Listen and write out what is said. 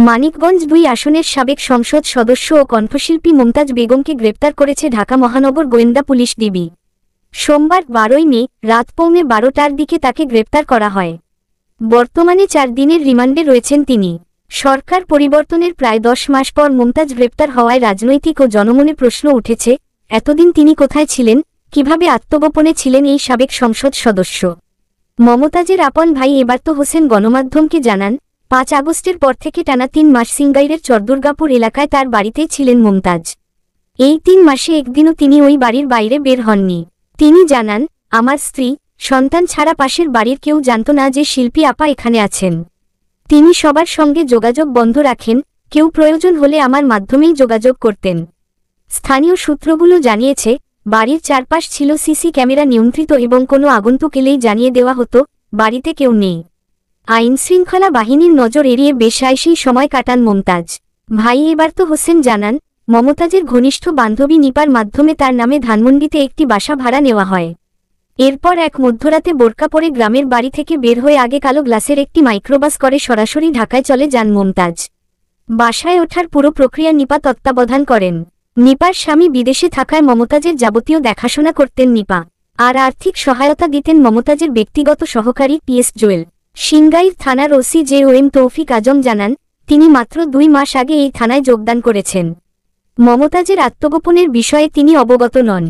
মানিকগঞ্জ ২ আসনের সাবেক সংসদ সদস্য ও কণ্ঠশিল্পী মুমতাজ বেগমকে গ্রেপ্তার করেছে ঢাকা মহানগর গোয়েন্দা পুলিশ ডিবি। সোমবার ১২ মে রাত পৌনে ১২টার দিকে তাকে গ্রেপ্তার করা হয়। বর্তমানে ৪ দিনের রিমান্ডে রয়েছেন তিনি। সরকার পরিবর্তনের প্রায় ১০ মাস পর মুমতাজ গ্রেপ্তার হওয়ায় রাজনৈতিক ও জনমনে প্রশ্ন উঠেছে, এতদিন তিনি কোথায় ছিলেন, কিভাবে আত্মগোপনে ছিলেন এই সাবেক সংসদ সদস্য। মমতাজের আপন ভাই এবার্ত হোসেন গণমাধ্যমকে জানান, ৫ আগস্টের পর থেকে টানা ৩ মাস সিংগাইরের চরদুর্গাপুর এলাকায় তার বাড়িতেই ছিলেন মুমতাজ। এই ৩ মাসে একদিনও তিনি ওই বাড়ির বাইরে বের হননি। তিনি জানান, আমার স্ত্রী, সন্তান ছাড়া পাশের বাড়ির কেউ জানত না যে শিল্পী আপা এখানে আছেন। তিনি সবার সঙ্গে যোগাযোগ বন্ধ রাখেন, কেউ প্রয়োজন হলে আমার মাধ্যমেই যোগাযোগ করতেন। স্থানীয় সূত্রগুলো জানিয়েছে, বাড়ির চারপাশ ছিল সিসি ক্যামেরা নিয়ন্ত্রিত এবং কোনো আগন্তুক এলেই জানিয়ে দেওয়া হতো বাড়িতে কেউ নেই। আইনশৃঙ্খলা বাহিনীর নজর এড়িয়ে বেশ আইসেই সময় কাটান মুমতাজ। ভাই এবার্ত হোসেন জানান, মমতাজের ঘনিষ্ঠ বান্ধবী নিপার মাধ্যমে তার নামে ধানমন্ডিতে একটি বাসা ভাড়া নেওয়া হয়। এরপর এক মধ্যরাতে বোরকা পরে গ্রামের বাড়ি থেকে বের হয়ে আগে কালো গ্লাসের একটি মাইক্রোবাস করে সরাসরি ঢাকায় চলে যান মুমতাজ। বাসায় ওঠার পুরো প্রক্রিয়া নিপা তত্ত্বাবধান করেন। নিপার স্বামী বিদেশে থাকায় মমতাজের যাবতীয় দেখাশোনা করতেন নিপা, আর আর্থিক সহায়তা দিতেন মমতাজের ব্যক্তিগত সহকারী পিএস জোয়েল। সিংগাইর থানার ওসি জেওএম তৌফিক আজম জানান, তিনি মাত্র ২ মাস আগে এই থানায় যোগদান করেছেন। মমতাজের আত্মগোপনের বিষয়ে তিনি অবগত নন।